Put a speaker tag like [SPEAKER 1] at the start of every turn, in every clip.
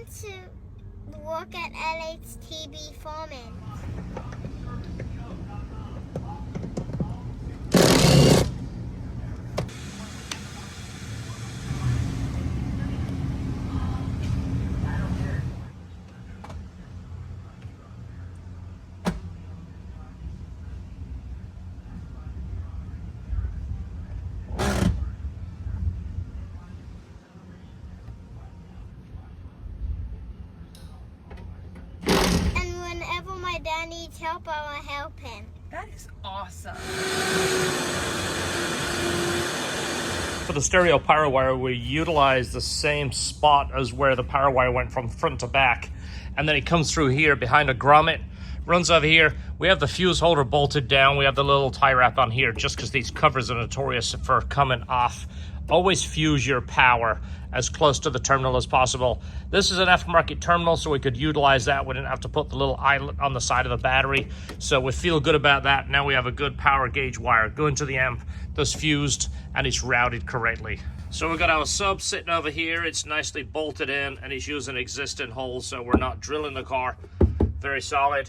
[SPEAKER 1] to work at LHTB Farming. Whenever my dad needs help, I will help him.
[SPEAKER 2] That is awesome.
[SPEAKER 3] For the stereo power wire, we utilized the same spot as where the power wire went from front to back. And then it comes through here behind a grommet, runs over here. We have the fuse holder bolted down. We have the little tie wrap on here just because these covers are notorious for coming off. Always fuse your power as close to the terminal as possible. This is an aftermarket terminal, so we could utilize that. We didn't have to put the little eyelet on the side of the battery. So we feel good about that. Now we have a good power gauge wire going to the amp that's fused and it's routed correctly. So we've got our sub sitting over here. It's nicely bolted in and it's using existing holes, so we're not drilling the car. Very solid.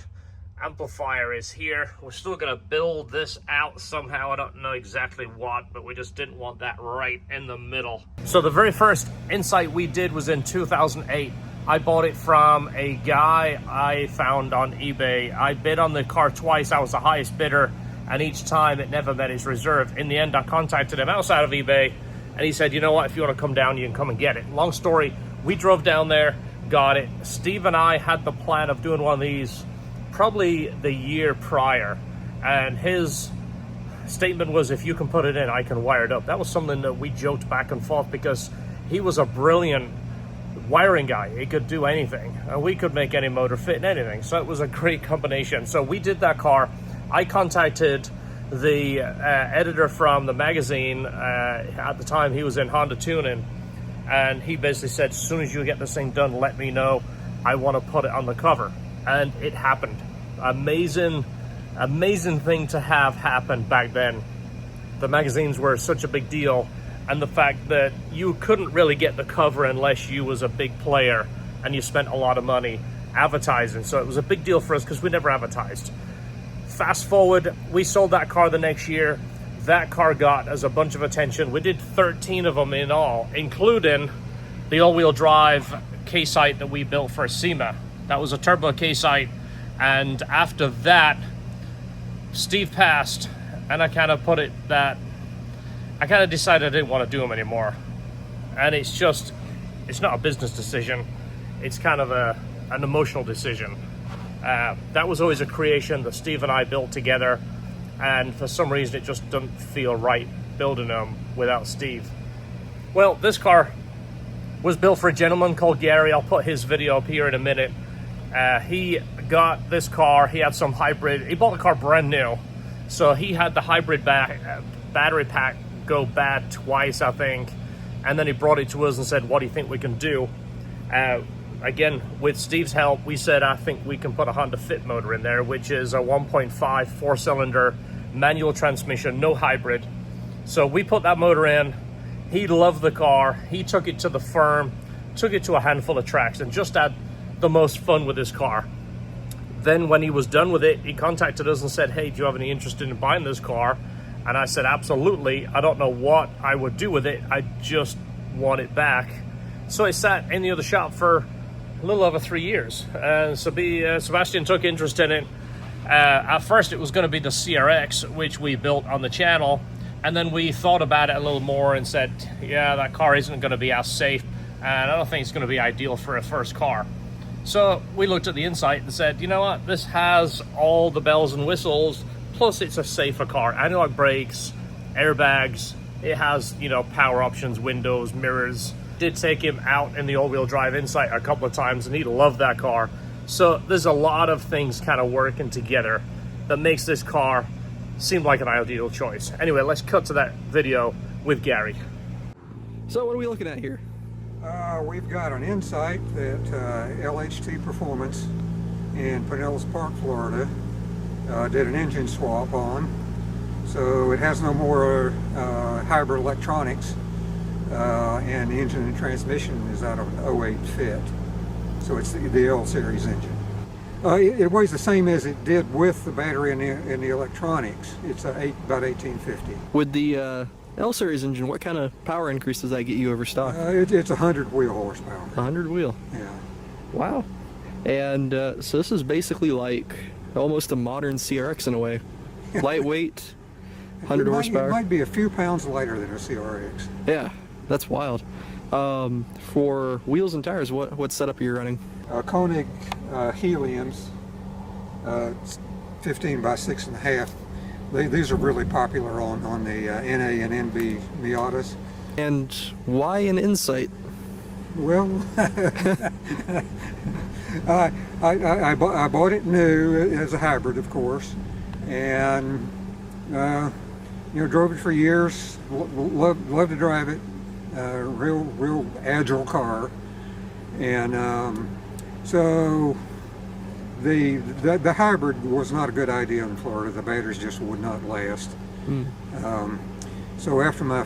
[SPEAKER 3] Amplifier is here. We're still gonna build this out somehow. I don't know exactly what, but we just didn't want that right in the middle. So the very first Insight we did was in 2008. I bought it from a guy I found on eBay. I bid on the car twice. I was the highest bidder, and each time it never met his reserve. In the end, I contacted him outside of eBay, and he said, you know what, if you want to come down, you can come and get it. Long story, we drove down there, got it. Steve and I had the plan of doing one of these probably the year prior, and his statement was, if you can put it in, I can wire it up. That was something that we joked back and forth because he was a brilliant wiring guy. He could do anything, and we could make any motor fit in anything, so it was a great combination. So we did that car. I contacted the editor from the magazine. At the time he was in Honda Tuning, and he basically said, as soon as you get this thing done, let me know. I want to put it on the cover. And it happened. Amazing thing to have happen back then. The magazines were such a big deal, and the fact that you couldn't really get the cover unless you was a big player and you spent a lot of money advertising. So it was a big deal for us because we never advertised. Fast forward, we sold that car the next year. That car got us a bunch of attention. We did 13 of them in all, including the all-wheel drive K-Sight that we built for SEMA. That was a turbo K-Sight, and after that, Steve passed, and I kind of decided I didn't want to do them anymore. And it's not a business decision. It's kind of an emotional decision. That was always a creation that Steve and I built together, and for some reason it just doesn't feel right building them without Steve. Well, this car was built for a gentleman called Gary. I'll put his video up here in a minute. He got this car. He had some hybrid. He bought the car brand new, so he had the hybrid battery pack go bad twice, I think, and then he brought it to us and said, what do you think we can do? Again, with Steve's help, we said, I think we can put a Honda Fit motor in there, which is a 1.5 four-cylinder manual transmission, no hybrid. So we put that motor in. He loved the car. He took it to the firm, took it to a handful of tracks, and just had the most fun with his car. Then when he was done with it, he contacted us and said, hey, do you have any interest in buying this car? And I said, absolutely. I don't know what I would do with it. I just want it back. So it sat in the other shop for a little over 3 years. Sebastian took interest in it. At first, it was going to be the CRX, which we built on the channel. And then we thought about it a little more and said, yeah, that car isn't going to be as safe. And I don't think it's going to be ideal for a first car. So we looked at the Insight and said, you know what, this has all the bells and whistles, plus it's a safer car. Analog brakes, airbags, it has, power options, windows, mirrors. Did take him out in the all-wheel drive Insight a couple of times, and he loved that car. So there's a lot of things kind of working together that makes this car seem like an ideal choice. Anyway, let's cut to that video with Gary.
[SPEAKER 4] So what are we looking at here?
[SPEAKER 5] We've got an Insight that LHT Performance in Pinellas Park, Florida did an engine swap on. So it has no more hybrid electronics, and the engine and transmission is out of an 08 Fit. So it's the L series engine. It weighs the same as it did with the battery and the electronics. It's about 1850.
[SPEAKER 4] With the L series engine, what kind of power increase does that get you over stock?
[SPEAKER 5] It's 100 wheel horsepower.
[SPEAKER 4] 100 wheel.
[SPEAKER 5] Yeah.
[SPEAKER 4] Wow. And so this is basically like almost a modern CRX in a way. Lightweight, 100 horsepower.
[SPEAKER 5] It might be a few pounds lighter than a CRX.
[SPEAKER 4] Yeah, that's wild. For wheels and tires, what setup are you running?
[SPEAKER 5] Koenig Heliums, 15 by 6.5. These are really popular on the NA and NB Miatas.
[SPEAKER 4] And why an Insight?
[SPEAKER 5] Well, I bought it new as a hybrid, of course, and drove it for years. Loved to drive it. Real agile car, and so the hybrid was not a good idea in Florida. The batteries just would not last. So after my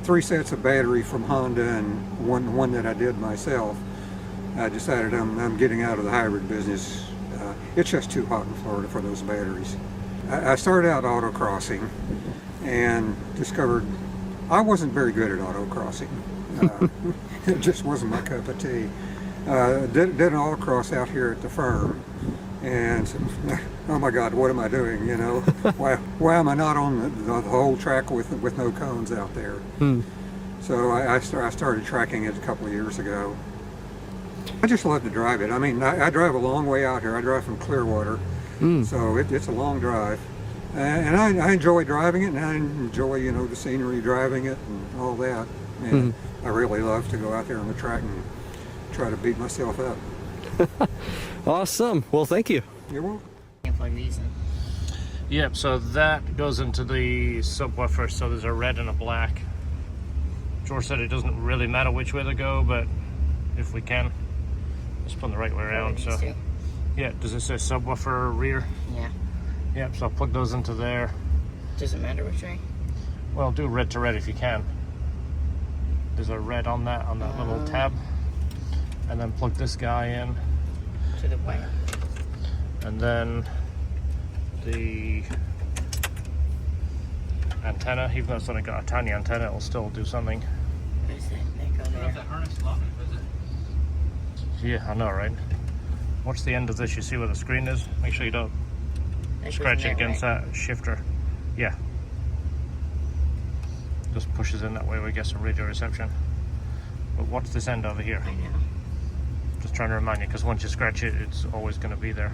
[SPEAKER 5] 3 sets of battery from Honda and one that I did myself, I decided I'm getting out of the hybrid business. It's just too hot in Florida for those batteries. I started out autocrossing and discovered I wasn't very good at autocrossing. It just wasn't my cup of tea. Did an autocross out here at the firm, and oh my God, what am I doing? Why am I not on the whole track with no cones out there? So I started tracking it a couple of years ago. I just love to drive it. I mean, I drive a long way out here. I drive from Clearwater, so it's a long drive. And I enjoy driving it, and I enjoy, the scenery driving it and all that. And I really love to go out there on the track and try to beat myself up.
[SPEAKER 4] Awesome. Well, thank you.
[SPEAKER 5] You're welcome.
[SPEAKER 2] Can't plug these in.
[SPEAKER 3] Yep, so that goes into the subwoofer, so there's a red and a black. George said it doesn't really matter which way they go, but if we can, just put them the right way around. So, yeah, does it say subwoofer rear?
[SPEAKER 2] Yeah.
[SPEAKER 3] Yep, so I'll plug those into there.
[SPEAKER 2] Doesn't matter which way.
[SPEAKER 3] Well, do red to red if you can. There's a red on that little tab. And then plug this guy in.
[SPEAKER 2] To the white.
[SPEAKER 3] And then the antenna, even though it's only got a tiny antenna, it'll still do something.
[SPEAKER 2] Where's that? That go there.
[SPEAKER 3] Yeah, I know, right? Watch the end of this, you see where the screen is? Make sure you don't scratch it against that shifter. Yeah. Just pushes in that way, we get some radio reception. But watch this end over here.
[SPEAKER 2] I know.
[SPEAKER 3] Just trying to remind you, because once you scratch it, it's always going to be there.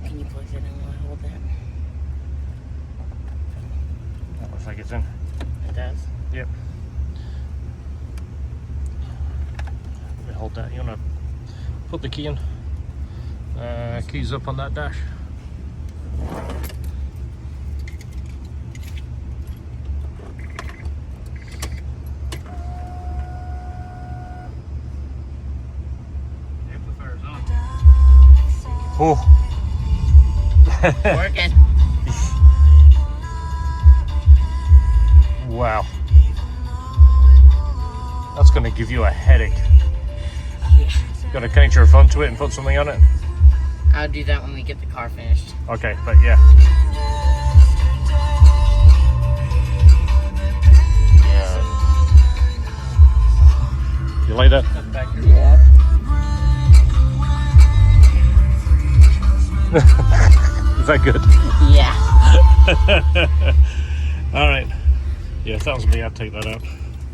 [SPEAKER 2] Can you plug it in while I hold that?
[SPEAKER 3] That looks like it's in.
[SPEAKER 2] It does?
[SPEAKER 3] Yep. Let me hold that. You want to put the key in? Keys up on that dash. Oh.
[SPEAKER 2] Working.
[SPEAKER 3] Wow. That's going to give you a headache.
[SPEAKER 2] Yeah.
[SPEAKER 3] Got to connect your phone to it and put something on it?
[SPEAKER 2] I'll do that when we get the car finished.
[SPEAKER 3] Okay, but yeah. You like that?
[SPEAKER 2] Yeah.
[SPEAKER 3] Is that good?
[SPEAKER 2] Yeah.
[SPEAKER 3] All right. Yeah, if that was me, I'd take that out.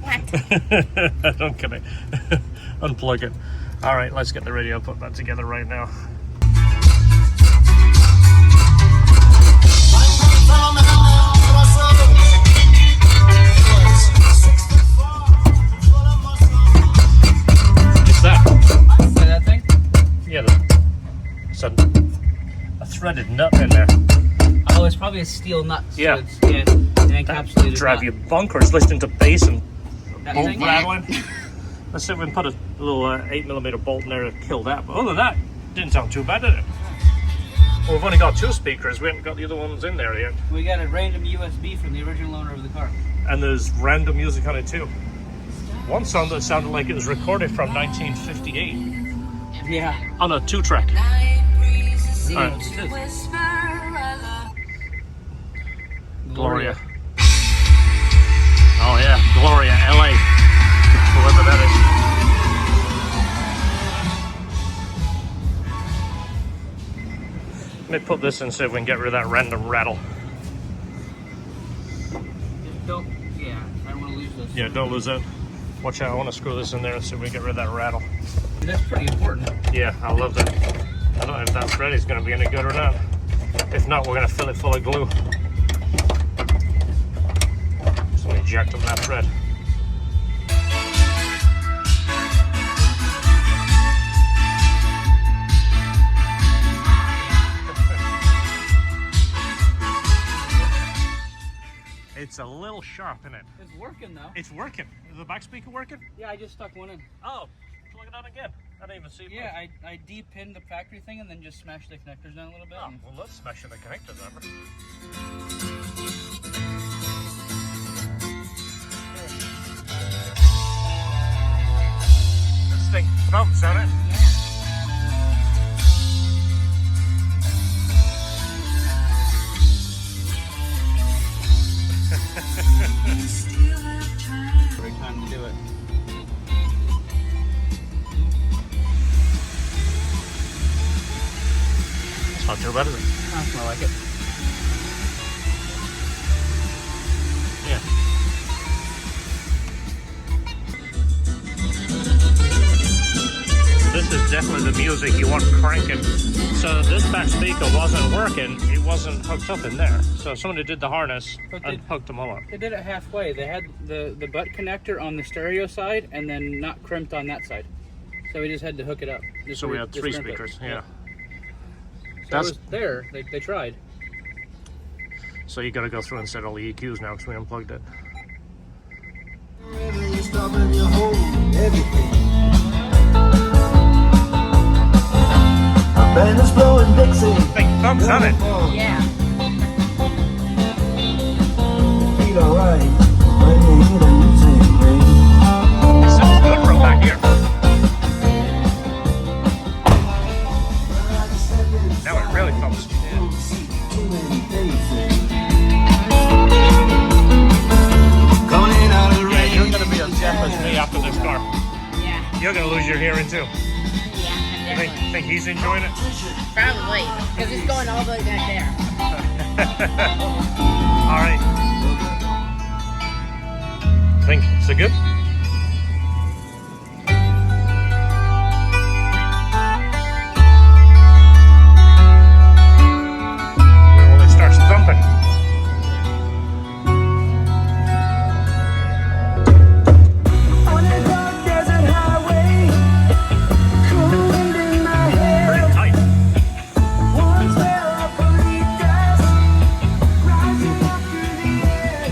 [SPEAKER 2] What?
[SPEAKER 3] Don't connect. Unplug it. All right, let's get the radio, put that together right now. What's that?
[SPEAKER 2] That thing?
[SPEAKER 3] Yeah, it's a threaded nut in there.
[SPEAKER 2] Oh, it's probably a steel nut. So
[SPEAKER 3] Yeah.
[SPEAKER 2] It's, an encapsulated
[SPEAKER 3] Drive
[SPEAKER 2] nut.
[SPEAKER 3] you bonkers listening to bass and
[SPEAKER 2] That
[SPEAKER 3] bolt
[SPEAKER 2] thing?
[SPEAKER 3] rattling. Let's see if we can put a little 8mm bolt in there to kill that. But other than that, didn't sound too bad, did it? Well, we've only got 2 speakers. We haven't got the other ones in there yet.
[SPEAKER 2] We got a random USB from the original owner of the car.
[SPEAKER 3] And there's random music on it too. One song that sounded like it was recorded from 1958
[SPEAKER 2] Yeah.
[SPEAKER 3] on a 2-track. Alright. Gloria. Oh yeah, Gloria, LA. Whoever that is. Let me put this in so we can get rid of that random rattle.
[SPEAKER 2] Just don't, yeah, I don't want to lose this.
[SPEAKER 3] Yeah, don't lose it. Watch out, I want to screw this in there so we can get rid of that rattle.
[SPEAKER 2] That's pretty important.
[SPEAKER 3] Yeah, I love that. I don't know if that thread is going to be any good or not. If not, we're going to fill it full of glue. So we eject on that thread. It's a little sharp, isn't it?
[SPEAKER 2] It's working though.
[SPEAKER 3] It's working. Is the back speaker working?
[SPEAKER 2] Yeah, I just stuck one in.
[SPEAKER 3] Oh, plug it on again. I didn't even see it.
[SPEAKER 2] Yeah, I de-pinned the factory thing and then just smashed the connectors down a little bit.
[SPEAKER 3] Oh,
[SPEAKER 2] and-
[SPEAKER 3] well, let's smash the connectors over. This thing thumps, doesn't it?
[SPEAKER 2] Great time to do it.
[SPEAKER 3] It's not too bad, is it?
[SPEAKER 2] I smell like it.
[SPEAKER 3] Yeah. This is definitely the music you want cranking. So this back speaker wasn't working, it wasn't hooked up in there. So somebody did the harness and hooked them all up.
[SPEAKER 2] They did it halfway. They had the butt connector on the stereo side and then not crimped on that side. So we just had to hook it up. Just
[SPEAKER 3] So we had
[SPEAKER 2] just
[SPEAKER 3] 3
[SPEAKER 2] crimp it.
[SPEAKER 3] speakers, yeah.
[SPEAKER 2] So
[SPEAKER 3] That's-
[SPEAKER 2] it was there. They tried.
[SPEAKER 3] So you gotta go through and set all the EQs now because we unplugged it.
[SPEAKER 6] Band is blowing Dixie.
[SPEAKER 3] Big thumbs on it.
[SPEAKER 1] Yeah.
[SPEAKER 6] Feel alright when you hear the music ring.
[SPEAKER 3] It sounds good from back here. Now it really thumps.
[SPEAKER 6] Too many faces. Coming in out of the
[SPEAKER 3] Yeah,
[SPEAKER 6] rain.
[SPEAKER 3] you're gonna be as deaf as me after this car.
[SPEAKER 1] Yeah.
[SPEAKER 3] You're gonna lose your hearing too.
[SPEAKER 1] Yeah.
[SPEAKER 3] You think he's enjoying it?
[SPEAKER 1] Probably. Because it's going all the way back there.
[SPEAKER 3] All right. Think so good? When it starts thumping.
[SPEAKER 6] On a dark desert highway. Cool wind in my hair.
[SPEAKER 3] Pretty tight.
[SPEAKER 6] One smell of burritos. Rising up through the air.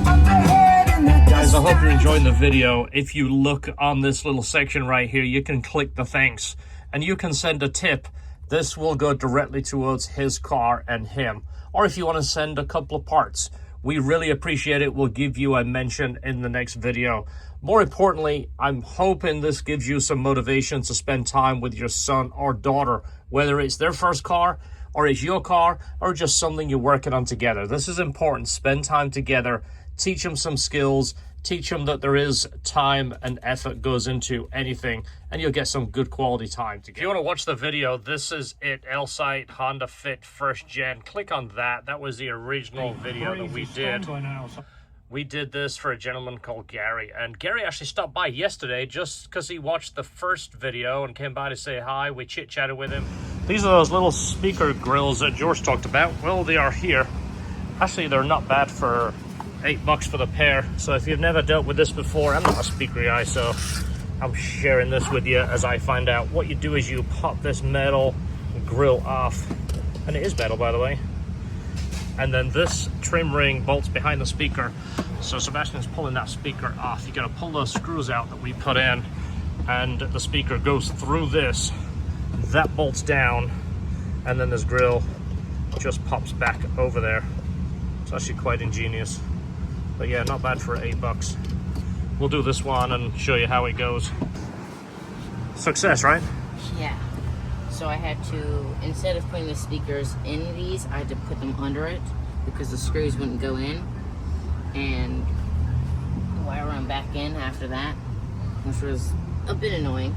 [SPEAKER 6] Up ahead in the
[SPEAKER 3] Guys, I
[SPEAKER 6] dust.
[SPEAKER 3] hope you're enjoying the video. If you look on this little section right here, you can click the thanks and you can send a tip. This will go directly towards his car and him. Or if you want to send a couple of parts, we really appreciate it. We'll give you a mention in the next video. More importantly, I'm hoping this gives you some motivation to spend time with your son or daughter, whether it's their first car or it's your car or just something you're working on together. This is important. Spend time together, teach them some skills, teach them that there is time and effort goes into anything, and you'll get some good quality time together. If you want to watch the video, this is it, L-Site Honda Fit First Gen. Click on that. That was the original video that we did. We did this for a gentleman called Gary, and Gary actually stopped by yesterday just because he watched the first video and came by to say hi. We chit-chatted with him. These are those little speaker grills that George talked about. Well, they are here. Actually, they're not bad for $8 for the pair. So if you've never dealt with this before, I'm not a speaker guy, so I'm sharing this with you as I find out. What you do is you pop this metal grill off, and it is metal, by the way, and then this trim ring bolts behind the speaker. So Sebastian's pulling that speaker off. You got to pull those screws out that we put in, and the speaker goes through this. That bolts down, and then this grill just pops back over there. It's actually quite ingenious. But yeah, not bad for $8. We'll do this one and show you how it goes. Success, right?
[SPEAKER 7] Yeah. So I had to, instead of putting the speakers in these, I had to put them under it because the screws wouldn't go in, and wire them back in after that, which was a bit annoying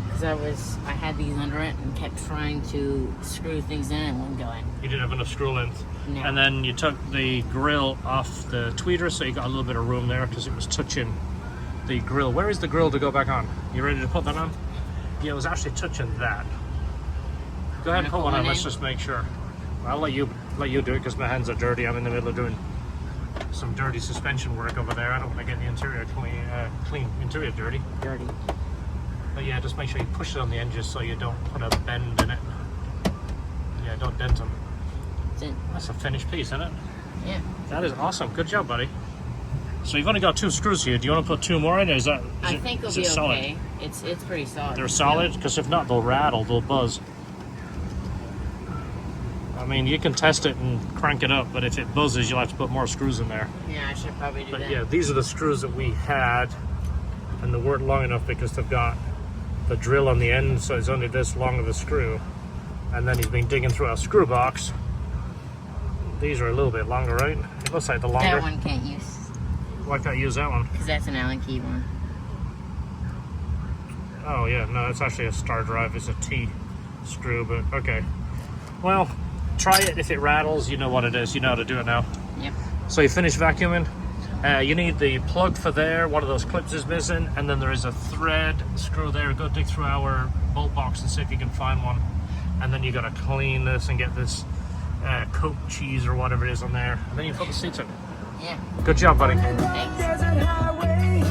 [SPEAKER 7] because I had these under it and kept trying to screw things in and it wouldn't go in.
[SPEAKER 3] You didn't have enough screw length.
[SPEAKER 7] No.
[SPEAKER 3] And then you took the grill off the tweeter, so you got a little bit of room there because it was touching the grill. Where is the grill to go back on? You ready to put that on? Yeah, it was actually touching that. Go ahead and put one on. Let's just make sure. I'll let you do it because my hands are dirty. I'm in the middle of doing some dirty suspension work over there. I don't want to get the interior clean. Interior dirty.
[SPEAKER 7] Dirty.
[SPEAKER 3] But yeah, just make sure you push it on the end just so you don't put a bend in it. Yeah, don't dent them. That's a finished piece, isn't it?
[SPEAKER 7] Yeah.
[SPEAKER 3] That is awesome. Good job, buddy. So you've only got 2 screws here. Do you want to put 2 more in? Or
[SPEAKER 7] I think it'll be okay. It's pretty solid.
[SPEAKER 3] They're solid? Because if not, they'll rattle, they'll buzz. I mean, you can test it and crank it up, but if it buzzes, you'll have to put more screws in there.
[SPEAKER 7] Yeah, I should probably do that.
[SPEAKER 3] But yeah, these are the screws that we had, and they weren't long enough because they've got the drill on the end, so it's only this long of a screw. And then he's been digging through our screw box. These are a little bit longer, right? It looks like the longer.
[SPEAKER 7] That one can't use.
[SPEAKER 3] Why can't I use that one?
[SPEAKER 7] Because that's an Allen key one.
[SPEAKER 3] Oh yeah, no, it's actually a star drive. It's a T screw, but okay. Well, try it. If it rattles, you know what it is. You know how to do it now.
[SPEAKER 7] Yep.
[SPEAKER 3] So you finish vacuuming. You need the plug for there. One of those clips is missing, and then there is a thread screw there. Go dig through our bolt box and see if you can find one. And then you got to clean this and get this Coke cheese or whatever it is on there. And then you put the seats in.
[SPEAKER 7] Yeah.
[SPEAKER 3] Good job, buddy.
[SPEAKER 7] Thanks.
[SPEAKER 6] Desert highway,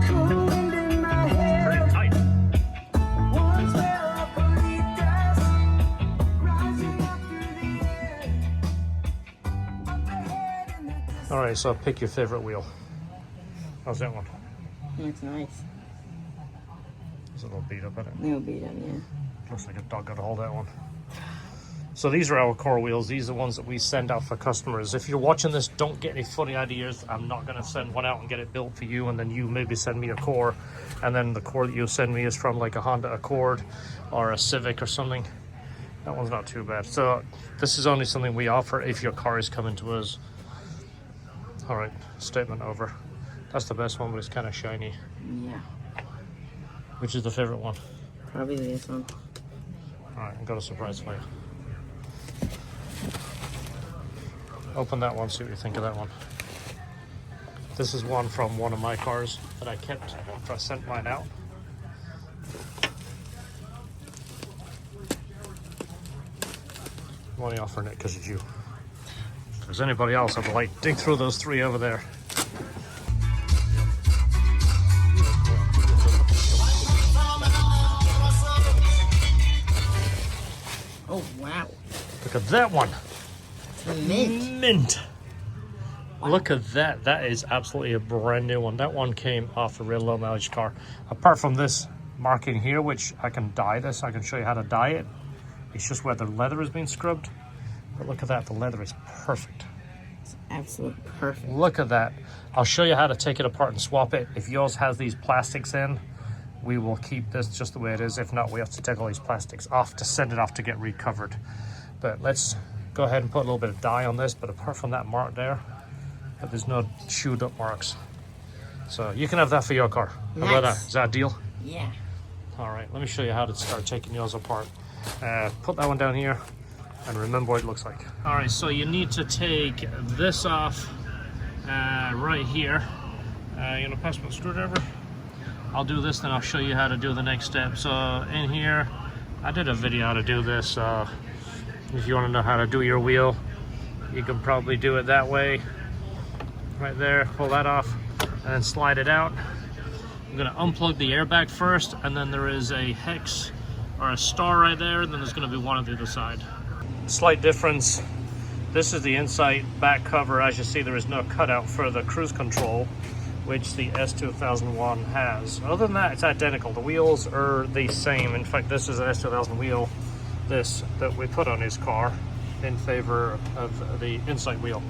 [SPEAKER 6] cool wind in my hair.
[SPEAKER 3] Pretty tight.
[SPEAKER 6] One smell of bolitas rising up through the air. Up ahead in the distance.
[SPEAKER 3] All right, so pick your favorite wheel. How's that one?
[SPEAKER 7] It's nice.
[SPEAKER 3] It's a little beat up, isn't it?
[SPEAKER 7] They'll beat them, yeah.
[SPEAKER 3] Looks like a dog got a hold of that one. So these are our core wheels. These are the ones that we send out for customers. If you're watching this, don't get any funny ideas. I'm not going to send one out and get it built for you, and then you maybe send me a core, and then the core that you send me is from like a Honda Accord or a Civic or something. That one's not too bad. So this is only something we offer if your car is coming to us. All right, statement over. That's the best one, but it's kind of shiny.
[SPEAKER 7] Yeah.
[SPEAKER 3] Which is the favorite one?
[SPEAKER 7] Probably this one.
[SPEAKER 3] All right, I've got a surprise for you. Open that one, see what you think of that one. This is one from one of my cars that I kept after I sent mine out. I'm only offering it because it's you. If there's anybody else, I'd like dig through those 3 over there.
[SPEAKER 7] Oh, wow.
[SPEAKER 3] Look at that one.
[SPEAKER 7] Mint.
[SPEAKER 3] Mint. Look at that. That is absolutely a brand new one. That one came off a real low mileage car. Apart from this marking here, which I can dye this. I can show you how to dye it. It's just where the leather has been scrubbed. But look at that. The leather is perfect.
[SPEAKER 7] It's absolutely perfect.
[SPEAKER 3] Look at that. I'll show you how to take it apart and swap it. If yours has these plastics in, we will keep this just the way it is. If not, we have to take all these plastics off to send it off to get recovered. But let's go ahead and put a little bit of dye on this. But apart from that mark there, there's no chewed up marks. So you can have that for your car. How about that? Is that a deal?
[SPEAKER 7] Yeah.
[SPEAKER 3] All right, let me show you how to start taking yours apart. Put that one down here and remember what it looks like. All right, so you need to take this off right here. You know, pass my screwdriver. I'll do this, then I'll show you how to do the next step. So in here, I did a video how to do this. If you want to know how to do your wheel, you can probably do it that way. Right there, pull that off and then slide it out. I'm gonna unplug the airbag first, and then there is a hex or a star right there, and then there's gonna be one on the other side. Slight difference. This is the inside back cover. As you see, there is no cutout for the cruise control, which the S2001 has. Other than that, it's identical. The wheels are the same. In fact, this is an S2000 wheel this that we put on his car in favor of the inside wheel.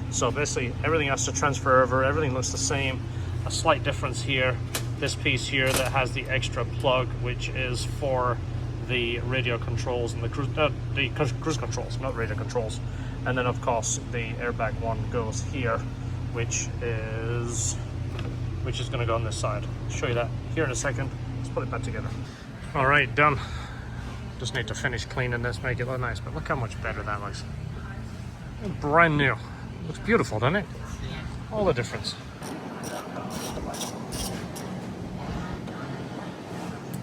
[SPEAKER 3] So basically everything has to transfer over, everything looks the same. A slight difference here, this piece here that has the extra plug, which is for the radio controls and the cruise controls, not radio controls. And then of course the airbag one goes here, which is going to go on this side. I'll show you that here in a second. Let's put it back together. All right, done. Just need to finish cleaning this, make it look nice, but look how much better that looks. Brand new. Looks beautiful, doesn't it? All the difference.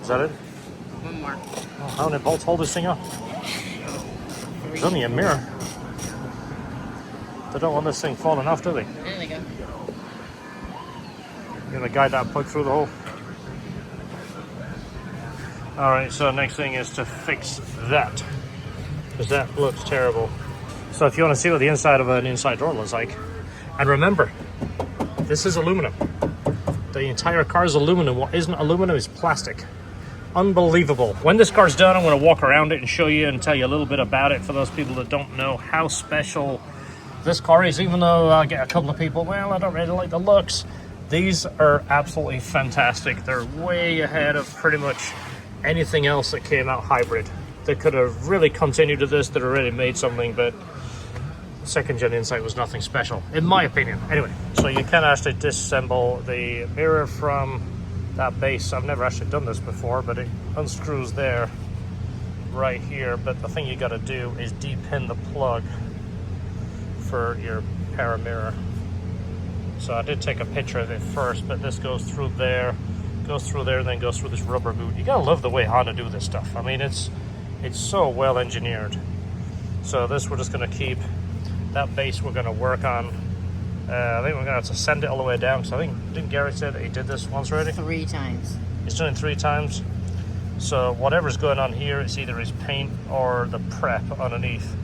[SPEAKER 3] Is that it?
[SPEAKER 7] One more.
[SPEAKER 3] Oh, how many bolts hold this thing up? There's only a mirror. They don't want this thing falling off, do they?
[SPEAKER 7] There they go.
[SPEAKER 3] You're gonna guide that plug through the hole. All right, so next thing is to fix that, because that looks terrible. So if you want to see what the inside of an inside door looks like, and remember, this is aluminum. The entire car is aluminum. What isn't aluminum is plastic. Unbelievable. When this car's done, I'm going to walk around it and show you and tell you a little bit about it for those people that don't know how special this car is, even though I get a couple of people, well, I don't really like the looks. These are absolutely fantastic. They're way ahead of pretty much anything else that came out hybrid. They could have really continued to this, that already made something, but second gen Insight was nothing special, in my opinion. Anyway, so you can actually disassemble the mirror from that base. I've never actually done this before, but it unscrews there, right here. But the thing you got to do is de-pin the plug for your power mirror. So I did take a picture of it first, but this goes through there, and then goes through this rubber boot. You gotta love the way Honda do this stuff. I mean, it's so well engineered. So this we're just gonna keep. That base we're gonna work on. I think we're gonna have to send it all the way down. So I think, didn't Gary say that he did this once already?
[SPEAKER 7] 3 times.
[SPEAKER 3] He's done it 3 times. So whatever's going on here, it's either his paint or the prep underneath.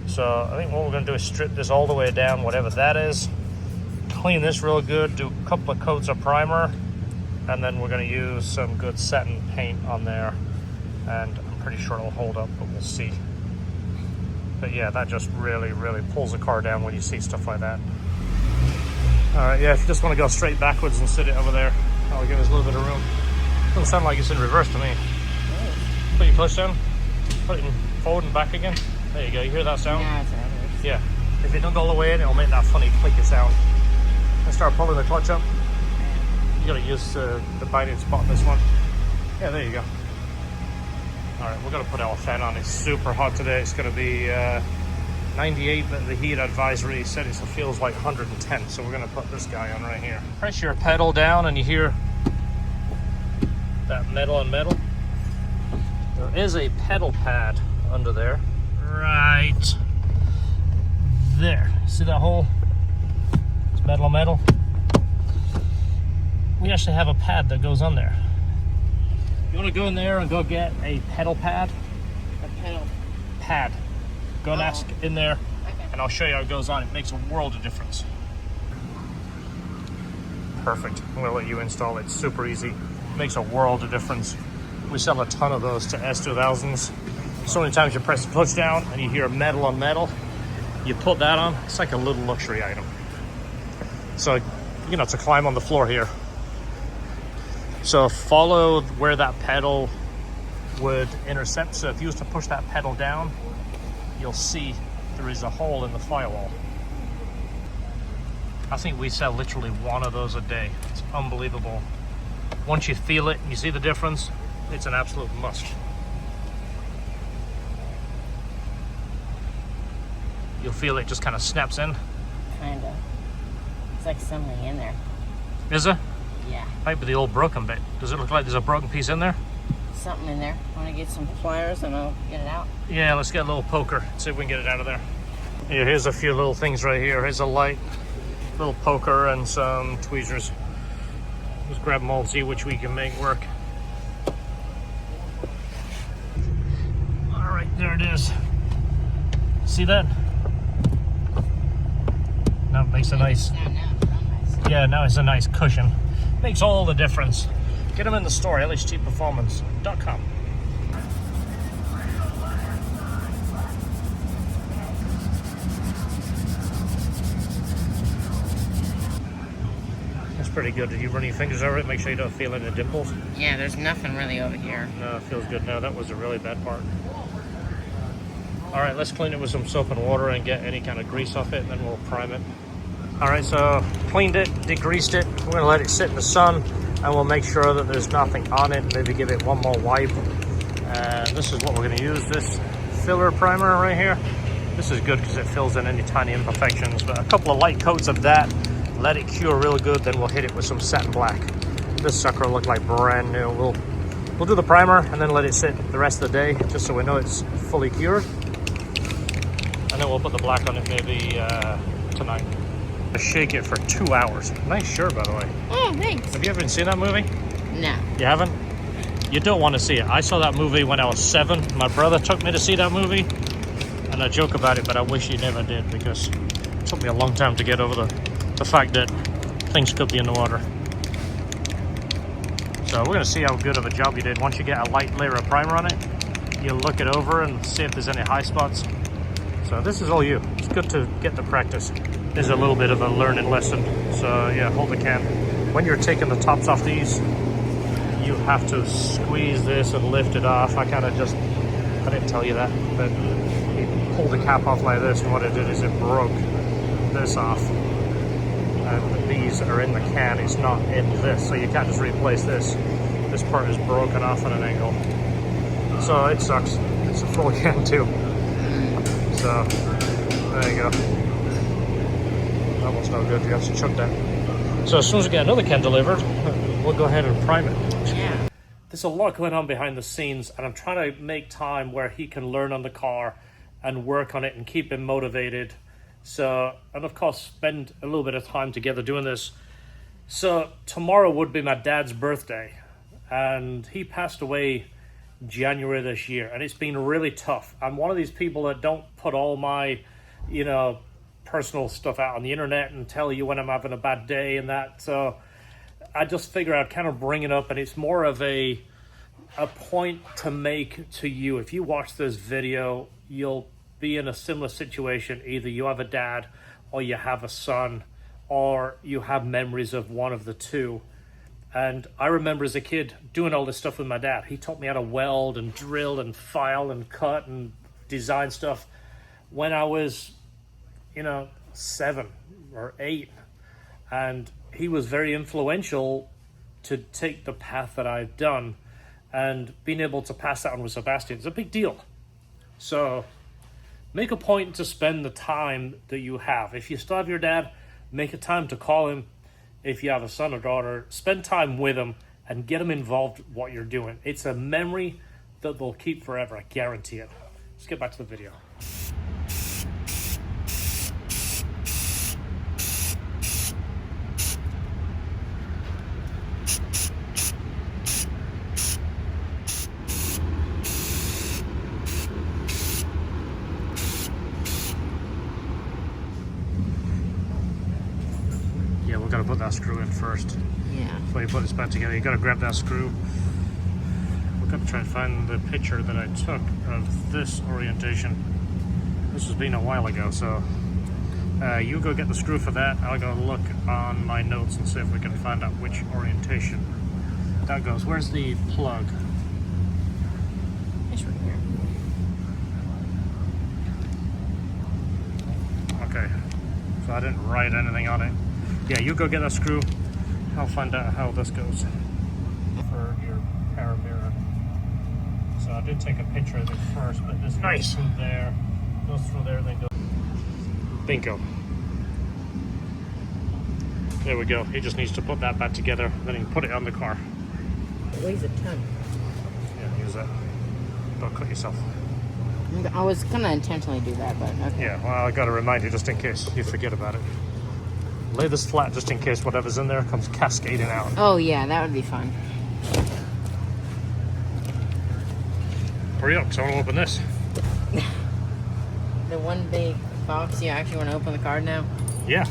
[SPEAKER 3] So I think what we're gonna do is strip this all the way down, whatever that is. Clean this real good, do a couple of coats of primer, and then we're going to use some good satin paint on there, and I'm pretty sure it'll hold up, but we'll see. But yeah, that just really pulls the car down when you see stuff like that. Alright, yeah, if you just want to go straight backwards and sit it over there, that'll give us a little bit of room. Doesn't sound like it's in reverse to me. Put your clutch down, put it in forward and back again. There you go, you hear that sound?
[SPEAKER 7] Yeah, it's reverse.
[SPEAKER 3] Yeah, if it don't go all the way in, it'll make that funny clicky sound. And start pulling the clutch up. You gotta use the binding spot on this one. Yeah, there you go. All right, we're gonna put our fan on. It's super hot today. It's gonna be 98, but the heat advisory said it feels like 110. So we're gonna put this guy on right here. Press your pedal down and you hear that metal on metal. There is a pedal pad under there. Right there. See that hole? Metal on metal. We actually have a pad that goes on there. You want to go in there and go get a pedal pad?
[SPEAKER 7] A pedal
[SPEAKER 3] Pad. Go and ask in there,
[SPEAKER 7] Okay.
[SPEAKER 3] and I'll show you how it goes on. It makes a world of difference. Perfect. I'm going to let you install it. Super easy. Makes a world of difference. We sell a ton of those to S2000s. So many times you press the clutch down and you hear metal on metal. You put that on, it's like a little luxury item. So, you know, to climb on the floor here. So follow where that pedal would intercept. So if you was to push that pedal down, you'll see there is a hole in the firewall. I think we sell literally one of those a day. It's unbelievable. Once you feel it and you see the difference, it's an absolute must. You'll feel it just kind of snaps in.
[SPEAKER 7] Kinda. It's like something in there.
[SPEAKER 3] Is it?
[SPEAKER 7] Yeah.
[SPEAKER 3] Might be the old broken bit. Does it look like there's a broken piece in there?
[SPEAKER 7] Something in there. Want to get some pliers and I'll get it out?
[SPEAKER 3] Yeah, let's get a little poker. See if we can get it out of there. Here, here's a few little things right here. Here's a light, little poker, and some tweezers. Just grab them all and see which we can make work. All right, there it is. See that? Now it makes a nice,
[SPEAKER 7] Now, it's real nice.
[SPEAKER 3] yeah, now it's a nice cushion. Makes all the difference. Get them in the store, lhtperformance.com. pretty good. Did you run your fingers over it? Make sure you don't feel any dimples.
[SPEAKER 7] Yeah, there's nothing really over here.
[SPEAKER 3] No, it feels good. No, that was a really bad part. All right, let's clean it with some soap and water and get any kind of grease off it, and then we'll prime it. All right, so cleaned it, degreased it. We're gonna let it sit in the sun, and we'll make sure that there's nothing on it. Maybe give it one more wipe. And this is what we're gonna use, this filler primer right here. This is good because it fills in any tiny imperfections, but a couple of light coats of that, let it cure real good, then we'll hit it with some satin black. This sucker will look like brand new. We'll do the primer and then let it sit the rest of the day, just so we know it's fully cured. And then we'll put the black on it maybe tonight. Shake it for 2 hours. Nice shirt, by the way.
[SPEAKER 7] Oh, thanks.
[SPEAKER 3] Have you ever seen that movie?
[SPEAKER 7] No.
[SPEAKER 3] You haven't? You don't want to see it. I saw that movie when I was 7. My brother took me to see that movie, and I joke about it, but I wish he never did, because it took me a long time to get over the fact that things could be in the water. So we're going to see how good of a job you did. Once you get a light layer of primer on it, you'll look it over and see if there's any high spots. So this is all you. It's good to get the practice. This is a little bit of a learning lesson. So yeah, hold the can. When you're taking the tops off these, you have to squeeze this and lift it off. I didn't tell you that, but you pull the cap off like this, and what it did is it broke this off. And these are in the can, it's not in this, so you can't just replace this. This part is broken off at an angle. So it sucks. It's a full can too. So, there you go. That one's no good, you have to chuck that. So as soon as we get another can delivered, we'll go ahead and prime it.
[SPEAKER 7] Yeah.
[SPEAKER 3] There's a lot going on behind the scenes, and I'm trying to make time where he can learn on the car and work on it and keep him motivated. So, and of course, spend a little bit of time together doing this. So tomorrow would be my dad's birthday, and he passed away January this year, and it's been really tough. I'm one of these people that don't put all my, personal stuff out on the internet and tell you when I'm having a bad day and that. So I just figure I'd kind of bring it up, and it's more of a point to make to you. If you watch this video, you'll be in a similar situation. Either you have a dad, or you have a son, or you have memories of one of the two. And I remember as a kid doing all this stuff with my dad. He taught me how to weld and drill and file and cut and design stuff when I was, 7 or 8. And he was very influential to take the path that I've done, and being able to pass that on with Sebastian is a big deal. So make a point to spend the time that you have. If you still have your dad, make a time to call him. If you have a son or daughter, spend time with them and get them involved in what you're doing. It's a memory that they'll keep forever, I guarantee it. Let's get back to the video. Yeah, we've got to put that screw in first.
[SPEAKER 7] Yeah.
[SPEAKER 3] Before you put this back together, you got to grab that screw. We've got to try and find the picture that I took of this orientation. This has been a while ago, so you go get the screw for that. I'll go look on my notes and see if we can find out which orientation that goes. Where's the plug?
[SPEAKER 7] It's right here.
[SPEAKER 3] Okay, so I didn't write anything on it. Yeah, you go get that screw. I'll find out how this goes. For your power mirror. So I did take a picture of it first, but this goes through there, then goes. Bingo. There we go. He just needs to put that back together, then he can put it on the car.
[SPEAKER 7] It weighs a ton.
[SPEAKER 3] Yeah, use that. Don't cut yourself.
[SPEAKER 7] I was gonna intentionally do that, but okay.
[SPEAKER 3] Yeah, well, I gotta remind you just in case you forget about it. Lay this flat just in case whatever's in there comes cascading out.
[SPEAKER 7] Oh yeah, that would be fun.
[SPEAKER 3] Hurry up, because I want to open this.
[SPEAKER 7] The one big box, you actually want to open the card now?
[SPEAKER 3] Yeah.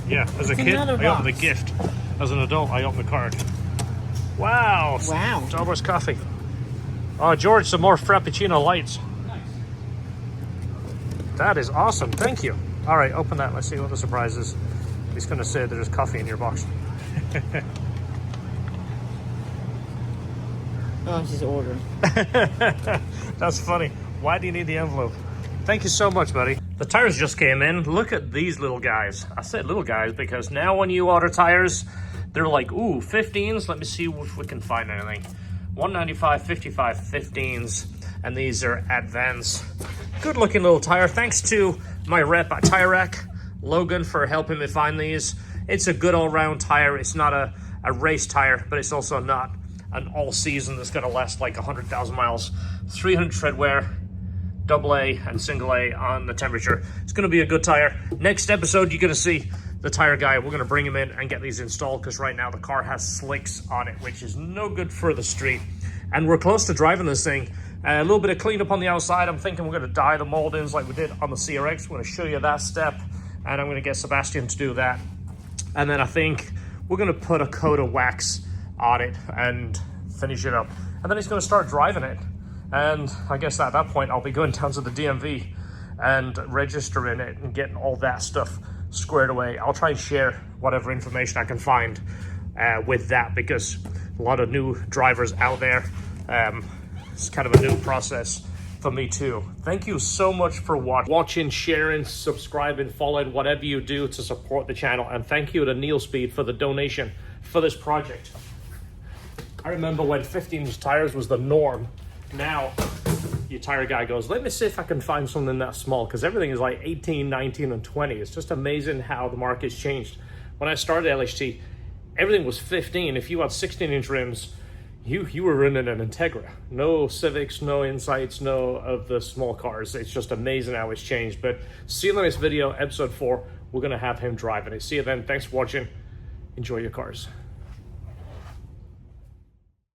[SPEAKER 3] Yeah, as a kid, I
[SPEAKER 7] another
[SPEAKER 3] opened the
[SPEAKER 7] box.
[SPEAKER 3] gift. As an adult, I opened the card. Wow.
[SPEAKER 7] Wow.
[SPEAKER 3] Starbucks coffee. Oh, George, some more Frappuccino lights. That is awesome. Thank you. All right, open that. Let's see what the surprise is. He's going to say there's coffee in your box.
[SPEAKER 7] Oh, she's ordering.
[SPEAKER 3] That's funny. Why do you need the envelope? Thank you so much, buddy. The tires just came in. Look at these little guys. I said little guys because now when you order tires, they're like, ooh, 15s. Let me see if we can find anything. 195, 55, 15s. And these are Advance. Good looking little tire. Thanks to my rep at Tire Rack, Logan, for helping me find these. It's a good all-round tire. It's not a race tire, but it's also not an all-season that's going to last like 100,000 miles. 300 tread wear, AA and single A on the temperature. It's going to be a good tire. Next episode, you're going to see the tire guy. We're going to bring him in and get these installed because right now the car has slicks on it, which is no good for the street. And we're close to driving this thing. A little bit of cleanup on the outside. I'm thinking we're going to dye the moldings like we did on the CRX. I'm going to show you that step, and I'm going to get Sebastian to do that. And then I think we're going to put a coat of wax on it and finish it up. And then he's going to start driving it. And I guess at that point, I'll be going down to the DMV and registering it and getting all that stuff squared away. I'll try and share whatever information I can find with that, because a lot of new drivers out there. It's kind of a new process for me too. Thank you so much for watching, sharing, subscribing, following, whatever you do to support the channel. And thank you to Neil Speed for the donation for this project. I remember when 15-inch tires was the norm. Now, your tire guy goes, let me see if I can find something that small, because everything is like 18, 19, and 20. It's just amazing how the market's changed. When I started LHT, everything was 15. If you had 16-inch rims, you were running an Integra. No Civics, no Insights, no of the small cars. It's just amazing how it's changed. But see you in the next video, episode 4. We're going to have him driving it. See you then. Thanks for watching. Enjoy your cars.